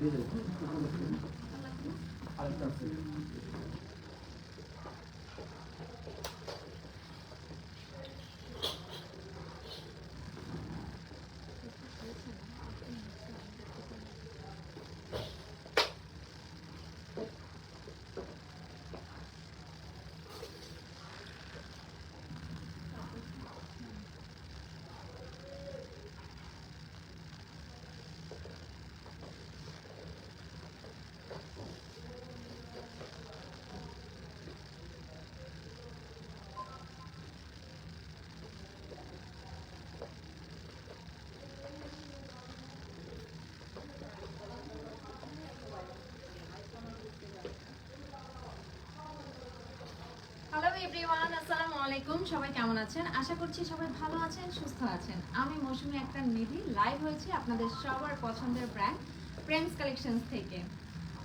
Hello everyone, আসসালামু আলাইকুম। সবাই কেমন আছেন? আশা করছি সবাই ভালো আছেন, সুস্থ আছেন। আমি মৌসুমী আক্তার নিধি, লাইভ হয়েছি আপনাদের সবার পছন্দের ব্র্যান্ড প্রেমস কালেকশনস থেকে।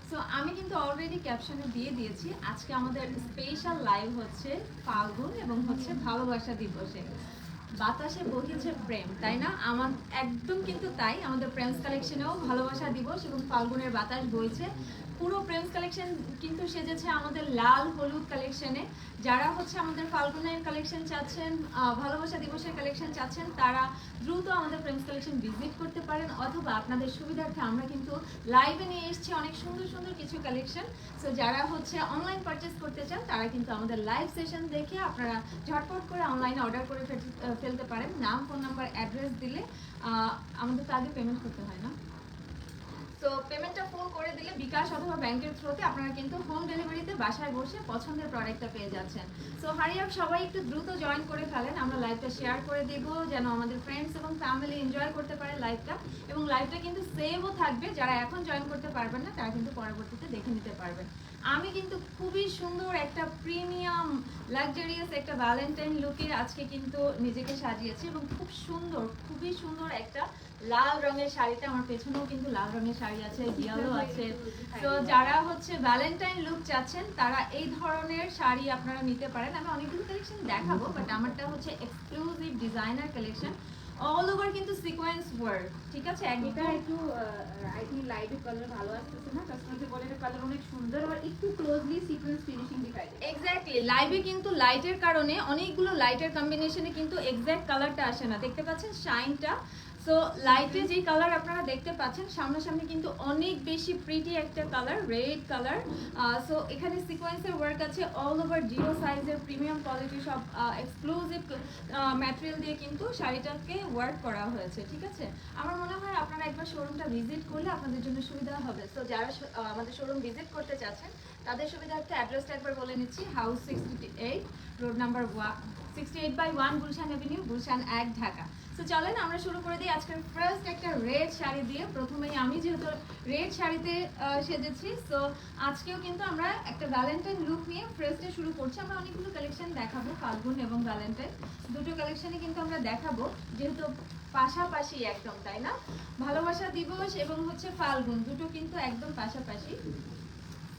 সো আমি কিন্তু অলরেডি ক্যাপশনে দিয়ে দিয়েছি, আজকে আমাদের স্পেশাল লাইভ হচ্ছে ফাল্গুন এবং হচ্ছে ভালোবাসা দিবসে। বাতাসে বহিছে প্রেম, তাই না? আমার একদম কিন্তু তাই। আমাদের প্রেমস কালেকশনেও ভালোবাসা দিবস এবং ফাল্গুনের বাতাস বইছে। পুরো প্রেমস কালেকশন কিন্তু সেজেছে আমাদের লাল হলুদ কালেকশনে। যারা হচ্ছে আমাদের ফাল্গুনের কালেকশন চাচ্ছেন, ভালোবাসা দিবসের কালেকশন চাচ্ছেন, তারা দ্রুত আমাদের প্রেমস কালেকশন ভিজিট করতে পারেন, অথবা আপনাদের সুবিধার্থে আমরা কিন্তু লাইভে নিয়ে এসেছি অনেক সুন্দর সুন্দর কিছু কালেকশন। সো যারা হচ্ছে অনলাইন পারচেস করতে চান, তারা কিন্তু আমাদের লাইভ সেশন দেখে আপনারা ঝটপট করে অনলাইনে অর্ডার করে ফেলতে পারেন। নাম, ফোন নাম্বার, অ্যাড্রেস দিলে আমাদের তো আগে পেমেন্ট করতে হয় না। তো পেমেন্টটা ফোন করে দিলে বিকাশ অথবা ব্যাংকের থ্রুতে আপনারা কিন্তু হোম ডেলিভারিতে বাসায় বসে পছন্দের প্রোডাক্টটা পেয়ে যাচ্ছেন। সো হারি আপ, সবাই একটু দ্রুত জয়েন করে ফেলেন। আমরা লাইভটা শেয়ার করে দেব যেন আমাদের ফ্রেন্ডস এবং ফ্যামিলি এনজয় করতে পারে লাইভটা, এবং লাইভটা কিন্তু সেভও থাকবে। যারা এখন জয়েন করতে পারবেন না, তারা কিন্তু পরবর্তীতে দেখে নিতে পারবেন। আমি কিন্তু খুবই সুন্দর একটা প্রিমিয়াম লাক্সারিয়াস একটা ভ্যালেন্টাইন লুকে আজকে কিন্তু নিজেকে সাজিয়েছি, এবং খুবই সুন্দর একটা লাল রঙের শাড়িটা আমার পেছনেও কিন্তু লাল রঙের শাড়ি আছে, ইয়েলো আছে। তো যারা হচ্ছে ভ্যালেন্টাইন লুক চাচ্ছেন, তারা এই ধরনের শাড়ি আপনারা নিতে পারেন। আমি অনেকগুলো কালেকশন দেখাবো, বাট আমারটা হচ্ছে exclusive designer collection, all over কিন্তু সিকোয়েন্স ওয়ার্ক। ঠিক আছে, এটা একটু আই থিং লাইট কালার ভালো আসছে না, কাস্টমারকে বলে এটা কালার অনেক সুন্দর আর একটু ক্লোজলি সিকোয়েন্স ফিনিশিং দেখায়। এক্স্যাক্টলি, লাইভে কিন্তু লাইটের কারণে অনেকগুলো লাইটের কম্বিনেশনে কিন্তু এক্স্যাক্ট কালারটা আসে না। দেখতে পাচ্ছেন শাইনটা? সো লাইটে যে কালার আপনারা দেখতে পাচ্ছেন, সামনাসামনি কিন্তু অনেক বেশি প্রিটি একটা কালার, রেড কালার। সো এখানে সিকোয়েন্সের ওয়ার্ক আছে, অল ওভার জিরো সাইজের প্রিমিয়াম কোয়ালিটি সব এক্সক্লুসিভ ম্যাটেরিয়াল দিয়ে কিন্তু শাড়িটাকে ওয়ার্ক করা হয়েছে। ঠিক আছে, আমার মনে হয় আপনারা একবার শোরুমটা ভিজিট করলে আপনাদের জন্য সুবিধা হবে। সো যারা আমাদের শোরুম ভিজিট করতে চাচ্ছেন, তাদের সুবিধার্থে অ্যাড্রেসটা একবার বলে নিচ্ছি। House 68, road number 68/1, Gulshan Avenue, Gulshan 1, Dhaka. তো চলেন আমরা শুরু করে দিই আজকের ফার্স্ট একটা রেড শাড়ি দিয়ে। প্রথমেই আমি যেহেতু রেড শাড়িতে সেজেছি, সো আজকেও কিন্তু আমরা একটা ভ্যালেন্টাইন লুক নিয়ে ফার্স্টে শুরু করছি। আমরা অনেকগুলো কালেকশন দেখাবো, ফাল্গুন এবং ভ্যালেন্টাইন দুটো কালেকশনই কিন্তু আমরা দেখাবো, যেহেতু পাশাপাশি একদম, তাই না? ভালোবাসা দিবস এবং হচ্ছে ফাল্গুন দুটো কিন্তু একদম পাশাপাশি।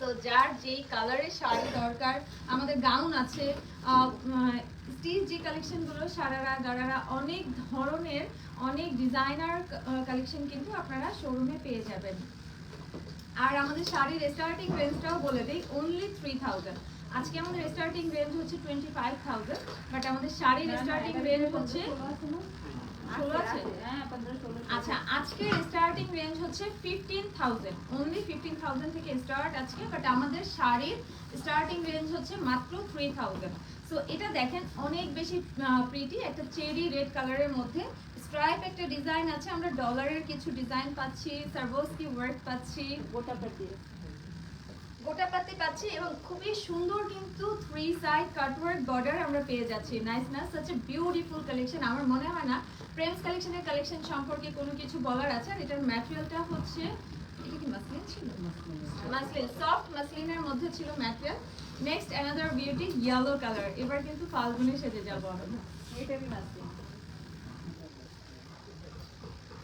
তো যার যেই কালারের শাড়ি দরকার, আমাদের গাউন আছে, স্টিচ যে কালেকশনগুলো, সারারা গারারা, অনেক ধরনের অনেক ডিজাইনার কালেকশন কিন্তু আপনারা শোরুমে পেয়ে যাবেন। আর আমাদের শাড়ির স্টার্টিং রেঞ্জটাও বলে দিই, অনলি 3000। আজকে আমাদের স্টার্টিং রেঞ্জ হচ্ছে 25,000, বাট আমাদের শাড়ির স্টার্টিং রেঞ্জ হচ্ছে 16 আছে। আচ্ছা, আজকের স্টার্টিং রেঞ্জ হচ্ছে 15,000, অনলি 15,000 থেকে স্টার্ট আজকে, বাট আমাদের শাড়ির স্টার্টিং রেঞ্জ হচ্ছে মাত্র 3000। সো এটা দেখেন অনেক বেশি প্রিটি, একটা চেরি রেড কালারের মধ্যে স্ট্রাইপ একটা ডিজাইন আছে। আমরা ডলারের কিছু ডিজাইন পাচ্ছি, সার্ভোস্কি ওয়ার্ক পাচ্ছি, গোটাপাতি পাচ্ছি, এবং খুবই সুন্দর কিন্তু 3 সাইড কাটওয়ার্ক বর্ডার আমরা পেয়ে যাচ্ছি। নাইস না? Such a beautiful collection. আমার মনে হয় না প্রেমস কালেকশনের কালেকশন সম্পর্কে কোনো কিছু বলার আছে। আর এটার ম্যাটেরিয়ালটা হচ্ছে, এটা কি মাসলিন ছিল? মাসলিন, সফট মাসলিনের মধ্যে ছিল material. Next another beauty, yellow colour. এবার কিন্তু ফাল্গুনে সেজে যাবো আমরা। এটাই মাসলিন।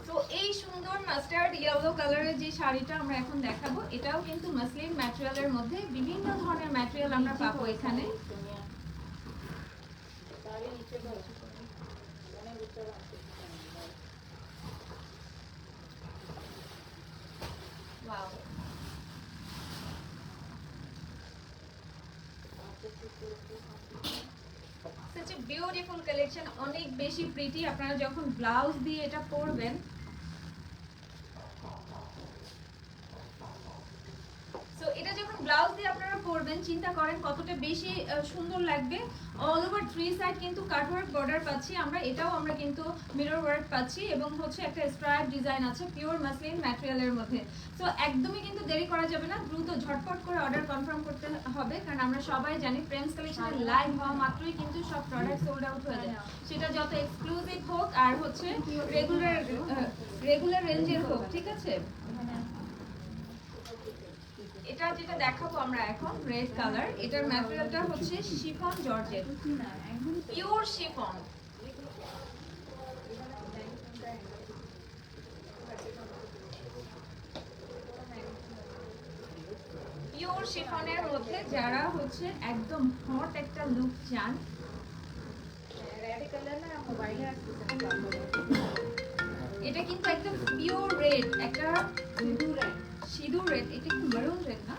তো এই সুন্দর মাস্টার্ড ইয়েলো কালারের যে শাড়িটা আমরা এখন দেখাবো, এটাও কিন্তু মাসলিন ম্যাটেরিয়ালের মধ্যে বিভিন্ন ধরনের ম্যাটেরিয়াল আমরা পাবো এখানে। Wow, such a beautiful collection, অনেক বেশি প্রিটি। আপনারা যখন ব্লাউজ দিয়ে এটা পরবেন, সো এটা যখন ব্লাউজ দিয়ে আপনারা পরবেন, চিন্তা করেন কতটা বেশি সুন্দর লাগবে। অল ওভার 3 সাইড কিন্তু কাটওয়ার্ক বর্ডার পাচ্ছি আমরা, এটাও আমরা কিন্তু মিরর ওয়ার্ক পাচ্ছি, এবং হচ্ছে একটা স্ট্রাইপ ডিজাইন আছে পিওর মাসলিন ম্যাটেরিয়ালের মধ্যে। সো একদমই কিন্তু দেরি করা যাবে না, দ্রুত ঝটপট করে অর্ডার কনফার্ম করতে হবে, কারণ আমরা সবাই জানি ফ্রেন্ডস কালেকশনের লাইভ হওয়া মাত্রই কিন্তু সব প্রোডাক্ট সোল্ড আউট হয়ে যায়, সেটা যত এক্সক্লুসিভ হোক আর হচ্ছে রেগুলার রেঞ্জের হোক, ঠিক আছে। এটা যেটা দেখাবো আমরা এখন রেড কালার, এটার ম্যাটেরিয়ালটা হচ্ছে chiffon georgette, pure chiffon. Pure শিফনের মধ্যে যারা হচ্ছে একদম হট একটা লুক চান, এটা কিন্তু একদম পিওর রেড, একটা সিঁদুর রেড, এটা কি মেরুন রেড না,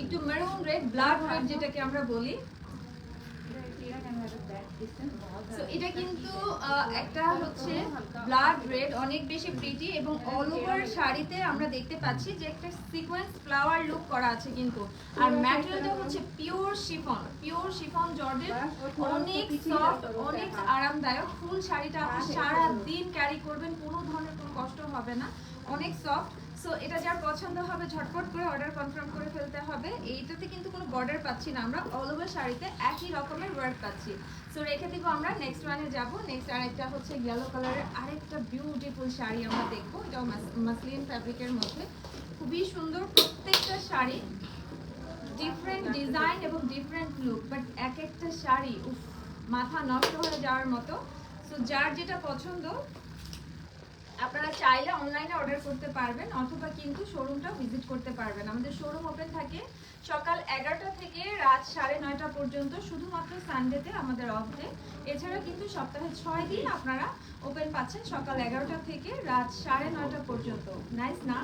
একটু মেরুন রেড, ব্লাড রেড যেটাকে আমরা বলি। সো এটা কিন্তু একটা হচ্ছে ব্লাড রেড, অনেক বেশি প্রিটি, এবং অল ওভার শাড়িতে আমরা দেখতে পাচ্ছি যে একটা সিকোয়েন্স ফ্লাওয়ার লুক করা আছে কিন্তু। আর ম্যাটেরিয়ালটা হচ্ছে পিওর শিফন জর্জেট, অনেক সফট, অনেক আরামদায়ক। ফুল শাড়িটা আপনি সারা দিন ক্যারি করবেন, কোনো ধরনের কোনো কষ্ট হবে না, অনেক সফট। সো এটা যার পছন্দ হবে ঝটপট করে অর্ডার কনফার্ম করে ফেলতে হবে। এইটাতে কিন্তু কোনো বর্ডার পাচ্ছি না আমরা, অল ওভার শাড়িতে একই রকমের ওয়ার্ক পাচ্ছি। সো রেখে দিব আমরা, নেক্সট ওয়ানে যাব। নেক্সট আরেকটা হচ্ছে ইয়েলো কালারের আরেকটা বিউটিফুল শাড়ি আমরা দেখবো, এটাও মাসলিন ফ্যাব্রিকের মধ্যে, খুবই সুন্দর প্রত্যেকটা শাড়ি, ডিফারেন্ট ডিজাইন এবং ডিফারেন্ট লুক, বাট এক একটা শাড়ি মাথা নষ্ট হয়ে যাওয়ার মতো। সো যার যেটা পছন্দ আপনারা চাইলে অনলাইনে অর্ডার করতে পারবেন, অথবা কিন্তু শোরুমটা ভিজিট করতে পারবেন। আমাদের শোরুম ওপেন থাকে সকাল 11টা থেকে রাত 9:30 পর্যন্ত, শুধুমাত্র সানডেতে আমাদের অফ ডে। এছাড়া কিন্তু সপ্তাহে 6 দিন আপনারা ওপেন পাচ্ছেন, সকাল 11টা থেকে রাত 9:30 পর্যন্ত। নাইস না?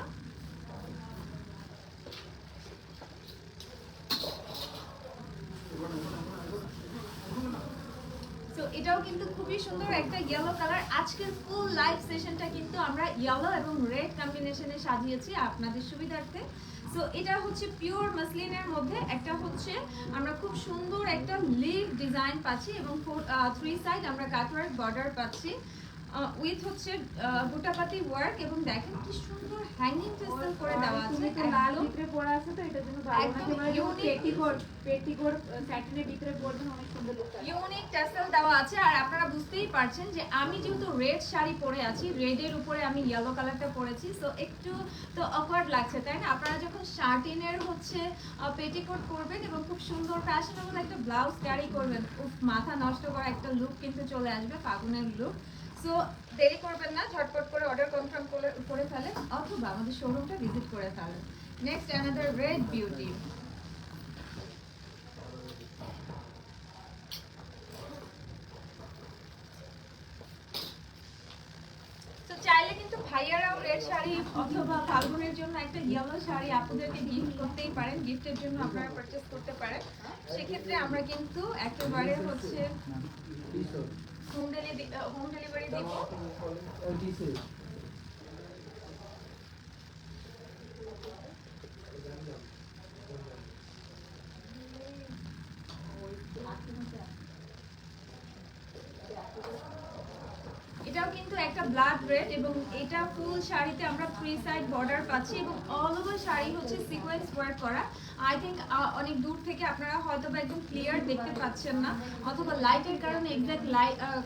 তো এটাও কিন্তু খুবই সুন্দর একটা ইয়েলো কালার। আজকের ফুল লাইভ সেশনটা কিন্তু আমরা ইয়েলো এবং রেড কম্বিনেশনে সাজিয়েছি আপনাদের সুবিধার্থে। সো এটা হচ্ছে পিওর মাসলিনের মধ্যে, একটা হচ্ছে আমরা খুব সুন্দর একটা লিভ ডিজাইন পাচ্ছি, এবং 3 সাইড আমরা কাটওয়ার্ক বর্ডার পাচ্ছি উইথ হচ্ছে বুটাপাতি ওয়ার্ক, এবং দেখেন কি সুন্দর হ্যাঙ্গিং টেসেল করে দেওয়া আছে। লাল ভিতরে পড়া আছে, তো এটার জন্য ভালো না, তোমরা পেটিকোট স্যাটিনের ভিতরে পরবেন, অনেক সুন্দর লুক আসবে। ইউনিক টেসেল দেওয়া আছে। আর আপনারা বুঝতেই পারছেন যে আমি যেহেতু রেড শাড়ি পরে আছি, রেডের উপরে আমি ইয়েলো কালারটা পরেছি, সো একটু তো অকওয়ার্ড লাগছে, তাই না? আপনারা যখন শার্টিনের হচ্ছে পেটিকোট করবেন এবং খুব সুন্দর ফ্যাশনেবল একটা ব্লাউজ ক্যারি করবেন, মাথা নষ্ট করা একটা লুক কিন্তু চলে আসবে, ফাগুনের লুক। সো দেরি করবেন না, ঝটপট করে অর্ডার কনফার্ম করে ফেলেন, অথবা আমাদের শোরুমটা ভিজিট করে ফেলেন। Next another red beauty. চাইলে কিন্তু ভাইয়ারাও রেড শাড়ি অথবা ফাল্গুনের জন্য একটা ইয়েলো শাড়ি আপনাদেরকে গিফট করতেই পারেন, গিফটের জন্য আপনারা পারচেজ করতে পারেন। সেক্ষেত্রে আমরা কিন্তু একেবারে হচ্ছে হোম ডেলিভারি দিব। এটাও কিন্তু একটা ব্লাড রেড, এবং এটা ফুল শাড়িতে আমরা 3 সাইড বর্ডার পাচ্ছি, এবং অল ওভার শাড়ি হচ্ছে সিকোয়েন্স ওয়ার্ক করা। আই থিঙ্ক অনেক দূর থেকে আপনারা হয়তো বা একদম ক্লিয়ার দেখতে পাচ্ছেন না, অথবা লাইটের কারণে এক্সাক্ট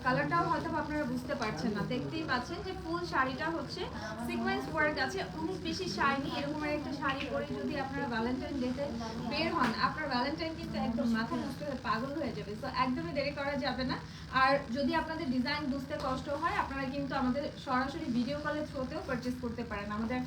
কালারটাও হয়তো আপনারা বুঝতে পারছেন না। দেখতেই পাচ্ছেন যে ফুল শাড়িটা হচ্ছে সিকোয়েন্স ওয়ার্ক আছে, অনেক বেশি শাইনি। এরকমের একটা শাড়ি পরে যদি আপনারা ভ্যালেন্টাইন ডেতে বের হন, আপনার ভ্যালেন্টাইন কিন্তু একদম মাথা নষ্ট হয়ে পাগল হয়ে যাবে। সো একদমই দেরি করা যাবে না। আর যদি আপনাদের ডিজাইন বুঝতে কষ্ট হয়, আপনারা কিন্তু আমাদের সরাসরি ভিডিও কলের থ্রুতেও পারচেজ করতে পারেন। আমাদের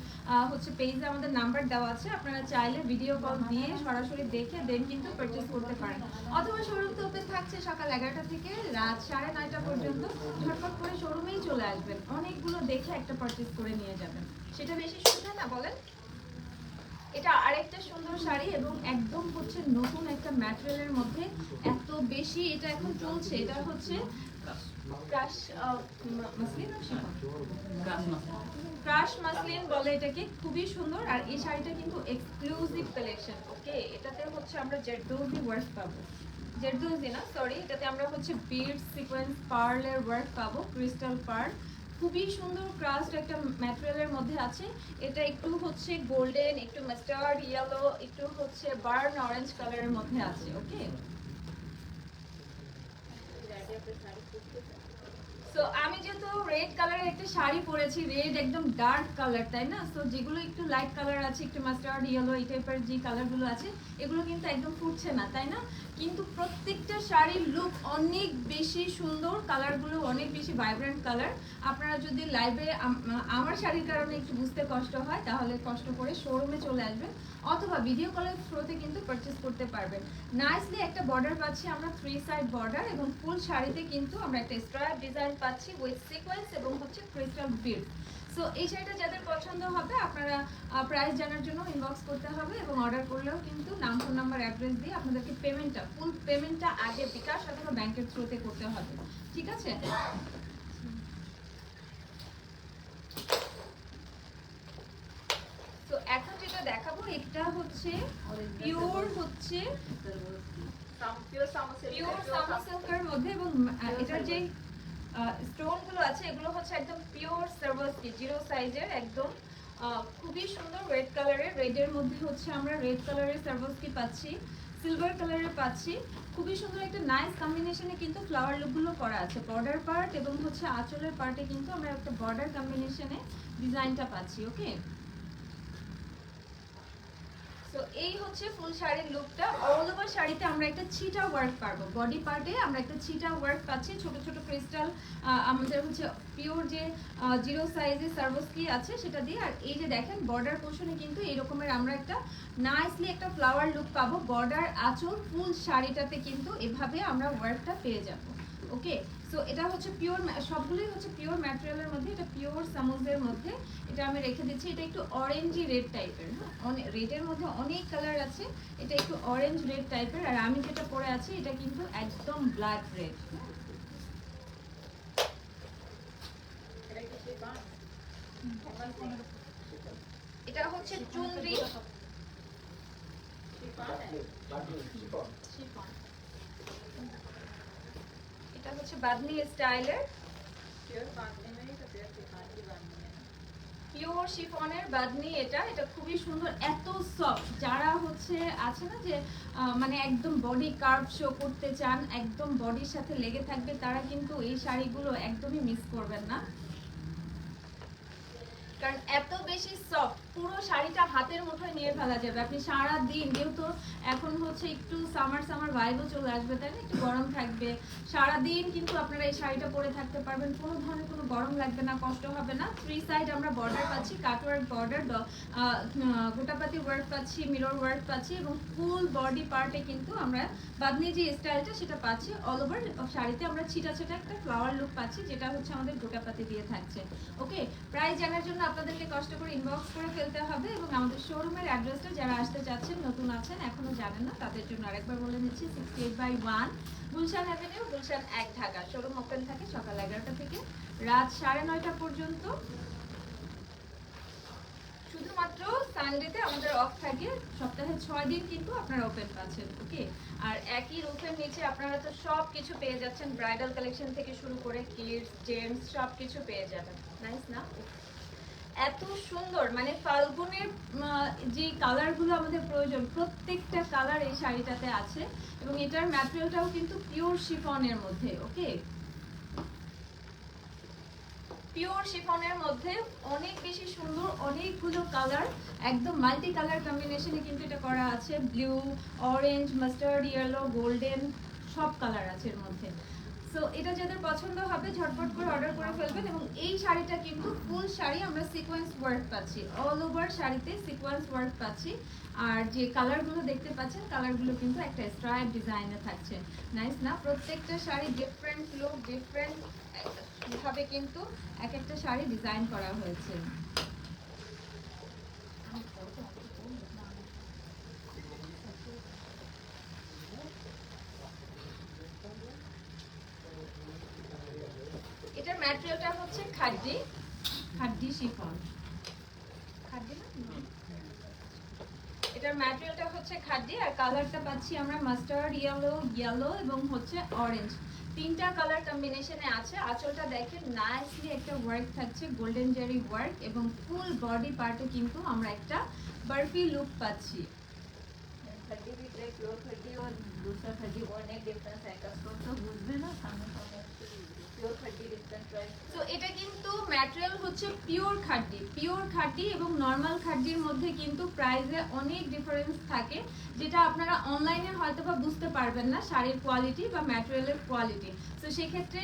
হচ্ছে পেজে আমাদের নাম্বার দেওয়া আছে, আপনারা চাইলে ভিডিও কল দিয়ে সরাসরি দেখে দেন কিন্তু পারচেজ করতে পারেন। অথবা শোরুম তো ওপেন থাকছে সকাল 11টা থেকে রাত 9:30 পর্যন্ত, ঝটপট করে শোরুমেই চলে আসবেন, অনেকগুলো দেখে একটা পারচেজ করে নিয়ে যাবেন, সেটা বেশি সুবিধা না বলেন? এটা আরেকটা সুন্দর শাড়ি এবং একদম হচ্ছে নতুন একটা ম্যাটেরিয়ালের মধ্যে, এত বেশি এটা এখন চলছে। এটা হচ্ছে ক্রাশ মাসলিন না শিফন, ক্রাশ মাসলিন বলে এটাকে, খুবই সুন্দর। আর এই শাড়িটা কিন্তু এক্সক্লুসিভ কালেকশন। ওকে, এটাতে হচ্ছে আমরা জেরদৌজি ওয়ার্ক পাবো, জেরদৌজি না সরি, এটাতে আমরা হচ্ছে বিড সিকোয়েন্স পার্লের ওয়ার্ক পাবো, ক্রিস্টাল পার্ল, খুবই সুন্দর ক্রাস্ট একটা ম্যাটেরিয়ালের মধ্যে আছে। এটা একটু হচ্ছে গোল্ডেন, একটু মাস্টার্ড ইয়েলো, একটু হচ্ছে বার্ন অরেঞ্জ কালারের মধ্যে আছে। ওকে, সো আমি যেহেতু রেড কালারের একটা শাড়ি পরেছি, রেড একদম ডার্ক কালার, তাই না? সো যেগুলো একটু লাইট কালার আছে, একটু মাস্টার্ড ইয়েলো এই টাইপের যে কালারগুলো আছে, এগুলো কিন্তু একদম ফুটছে না, তাই না? কিন্তু প্রত্যেকটা শাড়ির লুক অনেক বেশি সুন্দর, কালারগুলো অনেক বেশি ভাইব্রেন্ট কালার। আপনারা যদি লাইভে আমার শাড়ির কারণে একটু বুঝতে কষ্ট হয়, তাহলে কষ্ট করে শোরুমে চলে আসবেন অথবা ভিডিও কলের থ্রুতে কিন্তু পারচেজ করতে পারবেন। নাইসলি একটা বর্ডার পাচ্ছি আমরা, 3 সাইড বর্ডার, এবং ফুল শাড়িতে কিন্তু আমরা একটা স্ট্রাইপ ডিজাইন পাচ্ছি উইথ সিকোয়েন্স এবং হচ্ছে ক্রিস্টাল বিড। সো এই শাড়িটা যাদের পছন্দ হবে আপনারা প্রাইস জানার জন্য ইনবক্স করতে হবে, এবং অর্ডার করলেও কিন্তু নাম, ফোন নাম্বার, অ্যাড্রেস দিয়ে আপনাদেরকে পেমেন্টটা, ফুল পেমেন্টটা আগে বিকাশ অথবা ব্যাংকের থ্রুতে করতে হবে, ঠিক আছে? তো এখন যেটা দেখাবো এটা হচ্ছে পিওর, হচ্ছে পিওর সামা সিল্কের মধ্যে, এবং এটার যে স্টোন গুলো আছে এগুলো হচ্ছে একদম পিওর সার্ভাসকি, জিরো সাইজের, একদম খুবই সুন্দর রেড কালারের, রেডের মধ্যে হচ্ছে আমরা রেড কালারের সার্ভাসকি পাচ্ছি, সিলভার কালারের পাচ্ছি, খুবই সুন্দর একটা নাইস কম্বিনেশনে কিন্তু ফ্লাওয়ার লুকগুলো করা আছে। বর্ডার পার্ট এবং হচ্ছে আঁচলের পার্টে কিন্তু আমরা একটা বর্ডার কম্বিনেশনে ডিজাইনটা পাচ্ছি। ওকে, তো এই হচ্ছে ফুল শাড়ির লুকটা। অল ওভার শাড়িতে আমরা একটা ছিটা ওয়ার্ক পাবো, বডি পার্টে আমরা একটা ছিটা ওয়ার্ক পাচ্ছি, ছোট ছোট ক্রিস্টাল আমাদের হচ্ছে পিওর যে জিরো সাইজের সার্ভিসকি আছে সেটা দিয়ে। আর এই যে দেখেন বর্ডার পোর্শনে কিন্তু এই রকমের আমরা একটা নাইসলি একটা ফ্লাওয়ার লুক পাবো। বর্ডার আঁচল ফুল শাড়িটাতে কিন্তু এভাবে আমরা ওয়ার্কটা পেয়ে যাবো। ওকে, সো এটা হচ্ছে পিওর, সবগুলোই হচ্ছে পিওর ম্যাটেরিয়ালের মধ্যে, এটা পিওর সামুজের মধ্যে। এটা আমি রেখে দিচ্ছি, এটা একটু অরেঞ্জি রেড টাইপের, হ্যাঁ রেডের মধ্যে অনেক কালার আছে, এটা একটু অরেঞ্জ রেড টাইপের। আর আমি যেটা পরে আছি এটা কিন্তু একদম ব্ল্যাক রেড। এটা হচ্ছে চুনরি, এটা হচ্ছে বাদনি স্টাইলের পিওর শিফনের বাদনি। এটা এটা খুবই সুন্দর, এত সফট। যারা হচ্ছে আছে না যে মানে একদম বডি কার্ভ শো করতে চান, একদম বডির সাথে লেগে থাকবে, তারা কিন্তু এই শাড়িগুলো একদমই মিস করবেন না, কারণ এত বেশি সফট। পুরো শাড়িটা হাতের মুঠোয় নিয়ে ফেলা যাবে আপনি সারা দিন, যেহেতু এখন হচ্ছে একটু সামার ভাইবও চলে আসবে, তাই না? একটু গরম থাকবে সারা দিন, কিন্তু আপনারা এই শাড়িটা পরে থাকতে পারবেন, কোনো ধরনের কোনো গরম লাগবে না, কষ্ট হবে না। 3 সাইড আমরা বর্ডার পাচ্ছি, কাটওয়ার্ক বর্ডার, গোটাপাতি ওয়ার্ক পাচ্ছি, মিরর ওয়ার্ক পাচ্ছি, এবং ফুল বডি পার্টে কিন্তু আমরা বাদনি যে স্টাইলটা সেটা পাচ্ছি। অল ওভার শাড়িতে আমরা ছিটা ছিটা একটা ফ্লাওয়ার লুক পাচ্ছি, যেটা হচ্ছে আমাদের গোটাপাতি দিয়ে থাকছে। ওকে, প্রাইস জানার জন্য আপনাদেরকে কষ্ট করে ইনবক্স করে ফেলতে হবে, এবং আমাদের শোরুমের অ্যাড্রেসটা যারা আসতে চাচ্ছেন, নতুন আছেন এখনো জানেন না, তাদের জন্য আরেকবার বলে নিচ্ছি, 68/1 Gulshan avenue, Gulshan 1, Dhaka. Showroom open থাকে সকাল 11টা থেকে রাত 9:30 পর্যন্ত। শুধুমাত্র সানডেতে আমাদের অফ থাকে, সপ্তাহে 6 দিন কিন্তু আপনারা ওপেন পাচ্ছেন। ওকে, আর একই রুফের নিচে আপনারা তো সব কিছু পেয়ে যাচ্ছেন, ব্রাইডাল কালেকশন থেকে শুরু করে কিডস জেন্টস সব কিছু পেয়ে যাবেন। নাইস না? এত সুন্দর, মানে ফাল্গুনের যে কালারগুলো আমাদের প্রয়োজন প্রত্যেকটা কালার এই শাড়িটাতে আছে, এবং এটার ম্যাটেরিয়ালটাও কিন্তু পিওর শিফনের মধ্যে। ওকে, পিওর শিফনের মধ্যে অনেক বেশি সুন্দর, অনেকগুলো কালার, একদম মাল্টি কালার কম্বিনেশনে কিন্তু এটা করা আছে, blue, orange, mustard yellow, golden, সব কালার আছে এর মধ্যে। সো এটা যাদের পছন্দ হবে ঝটপট করে অর্ডার করে ফেলবেন। এবং এই শাড়িটা কিন্তু ফুল শাড়ি আমরা সিকোয়েন্স ওয়ার্ক পাচ্ছি, অল ওভার শাড়িতে সিকোয়েন্স ওয়ার্ক পাচ্ছি। আর যে কালারগুলো দেখতে পাচ্ছেন কালারগুলো কিন্তু একটা স্ট্রাইপ ডিজাইনে থাকছে। নাইস না? প্রত্যেকটা শাড়ি ডিফারেন্ট লুক, ডিফারেন্ট ভাবে কিন্তু এক একটা শাড়ি ডিজাইন করা হয়েছে। ম্যাটেরিয়ালটা হচ্ছে খাড্ডি, খাড্ডি শিফন। খাড্ডি না? এটার ম্যাটেরিয়ালটা হচ্ছে খাড্ডি আর কালারটা পাচ্ছি আমরা মাস্টার্ড ইয়েলো, ইয়েলো এবং হচ্ছে অরেঞ্জ, তিনটা কালার কম্বিনেশনে আছে। আঁচলটা দেখেন নাইসলি একটা ওয়ার্ক থাকছে, গোল্ডেন জারি ওয়ার্ক, এবং ফুল বডি পার্টে কিন্তু আমরা একটা বারফি লুক পাচ্ছি। 30 भी ट्राई प्योर 30 और दूसरा 30 और नेक डिफरेंस है कस्टमर तो बुझবে না সামনে সামনে प्योर 30 डिफरेंस प्राइस। তো এটা কিন্তু ম্যাটেরিয়াল হচ্ছে পিওর খাড্ডি, পিওর খাড্ডি এবং নরমাল খাড্ডির মধ্যে কিন্তু প্রাইসে অনেক ডিফারেন্স থাকে, যেটা আপনারা অনলাইনে হয়তো বা বুঝতে পারবেন না শাড়ির কোয়ালিটি বা ম্যাটেরিয়ালের কোয়ালিটি। তো সেক্ষেত্রে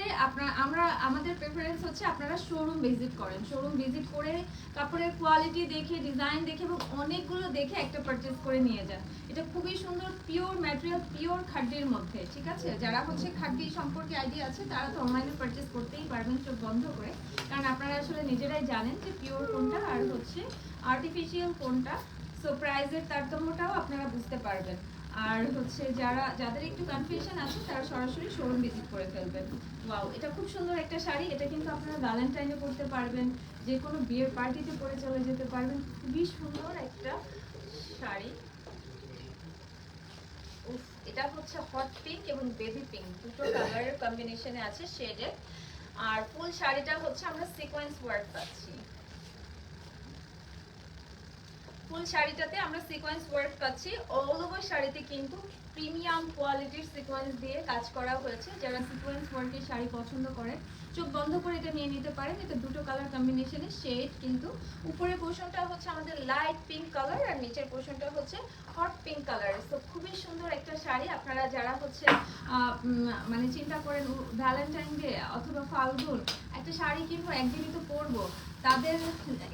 আমাদের প্রেফারেন্স হচ্ছে আপনারা শোরুম ভিজিট করেন, শোরুম ভিজিট করে কাপড়ের কোয়ালিটি দেখে, ডিজাইন দেখে এবং অনেকগুলো দেখে একটা পারচেজ করে নিয়ে যান। এটা খুবই সুন্দর পিওর ম্যাটেরিয়াল, পিওর খাড্ডির মধ্যে, ঠিক আছে? যারা হচ্ছে খাড্ডি সম্পর্কে আইডিয়া আছে তারা তো অনলাইনে পারচেজ করতেই পারবেন চোখ বন্ধ করে, কারণ আপনারা আসলে নিজেরাই জানেন যে পিওর কোনটা আর হচ্ছে আর্টিফিশিয়াল কোনটা। সো প্রাইসের তারতম্যটাও আপনারা বুঝতে পারবেন। আর হচ্ছে যাদের একটু কনফিউশন আছে তারা সরাসরি শোরুম ভিজিট করে ফেলবেন। ওয়াও, এটা খুব সুন্দর একটা শাড়ি, এটা কিন্তু আপনারা ভ্যালেন্টাইনে পরতে পারবেন, যে কোনো বিয়ের পার্টিতে পরে চলে যেতে পারবেন। খুবই সুন্দর একটা শাড়ি। উফ, এটা হচ্ছে হট পিঙ্ক এবং বেবি পিঙ্ক, দুটো কালারের কম্বিনেশনে আছে শেডে। আর ফুল শাড়িটা হচ্ছে আমরা সিকোয়েন্স ওয়ার্ক পাচ্ছি, ফুল শাড়িটাতে আমরা সিকোয়েন্স ওয়ার্ক পাচ্ছি। অল ওভার শাড়িতে কিন্তু প্রিমিয়াম কোয়ালিটির সিকোয়েন্স দিয়ে কাজ করা হয়েছে। যারা সিকোয়েন্স ওয়ার্কের শাড়ি পছন্দ করেন চোখ বন্ধ করে এটা নিয়ে নিতে পারেন। এটা দুটো কালার কম্বিনেশনে শেড, কিন্তু উপরের পোর্শনটা হচ্ছে আমাদের লাইট পিঙ্ক কালার আর নিচের পোর্শনটা হচ্ছে হট পিঙ্ক কালার। তো খুবই সুন্দর একটা শাড়ি। আপনারা যারা হচ্ছে মানে চিন্তা করেন ভ্যালেন্টাইন ডে অথবা ফাল্গুন একটা শাড়ি কিনবো, একদিনই তো পরবো, তাদের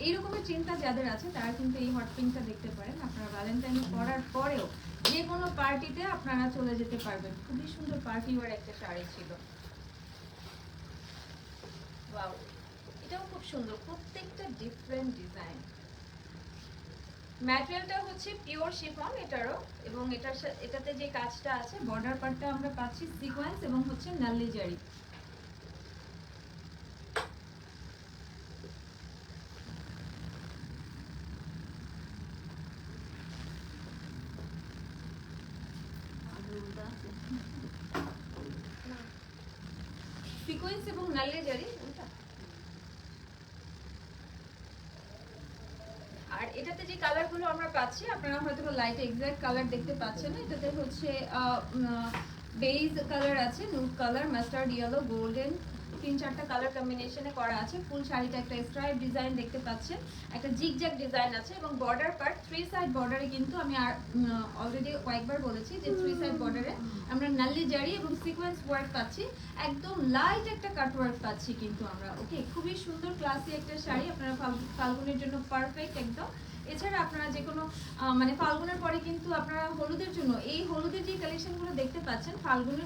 এইরকমের চিন্তা যাদের আছে তারা কিন্তু এই হট পিঙ্কটা দেখতে পারেন। আপনারা ভ্যালেন্টাইন পরার পরেও যে কোনো পার্টিতে আপনারা চলে যেতে পারবেন। খুবই সুন্দর পার্টি ওয়ার একটা শাড়ি ছিল। ওয়াও, এটাও খুব সুন্দর, প্রত্যেকটা ডিফারেন্ট ডিজাইন। ম্যাটেরিয়ালটা হচ্ছে পিওর শিফন এটারও, এবং এটাতে যে কাজটা আছে বর্ডার পার্টটা আমরা পাচ্ছি সিকোয়েন্স এবং হচ্ছে নাল্লি জারি। সিকোয়েন্স এবং নাল্লি জারি। আর এটাতে যে কালারগুলো আমরা পাচ্ছি আপনারা হয়তো লাইট এক্সাক্ট কালার দেখতে পাচ্ছেন না। এটাতে হচ্ছে বেজ কালার আছে, nude colour, mustard yellow, golden, 3-4টা কালার কম্বিনেশনে করা আছে। ফুল শাড়িটা একটা স্ট্রাইপ ডিজাইন দেখতে পাচ্ছেন, একটা জিগজ্যাগ ডিজাইন আছে এবং বর্ডার পার্ট 3 সাইড বর্ডারে কিন্তু আমি অলরেডি কয়েকবার বলেছি যে 3 সাইড বর্ডারে আমরা নাল্লি জারি এবং সিকোয়েন্স ওয়ার্ক পাচ্ছি, একদম লাইট একটা কাট ওয়ার্ক পাচ্ছি কিন্তু আমরা। ওকে, খুবই সুন্দর ক্লাসি একটা শাড়ি, আপনারা ফাল্গুনের জন্য পারফেক্ট একদম। এছাড়া আপনারা যে কোনো মানে ফাল্গুনের পরে কিন্তু আপনারা হলুদের জন্য এই হলুদের যে কালেকশনগুলো দেখতে পাচ্ছেন ফাল্গুনের